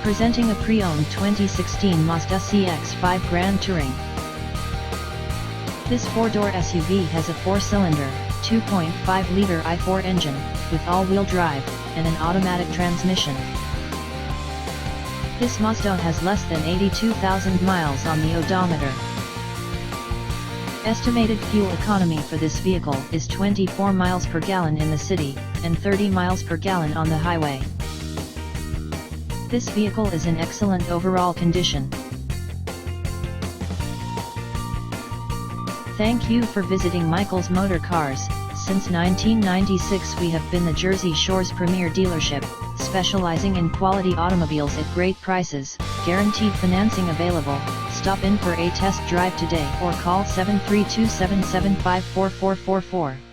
Presenting a pre-owned 2016 Mazda CX-5 Grand Touring. This four-door SUV has a four-cylinder, 2.5-liter i4 engine, with all-wheel drive, and an automatic transmission. This Mazda has less than 82,000 miles on the odometer. Estimated fuel economy for this vehicle is 24 miles per gallon in the city, and 30 miles per gallon on the highway. This vehicle is in excellent overall condition. Thank you for visiting Michael's Motorcars. Since 1996 we have been the Jersey Shore's premier dealership, specializing in quality automobiles at great prices, guaranteed financing available. Stop in for a test drive today or call 732-775-4444.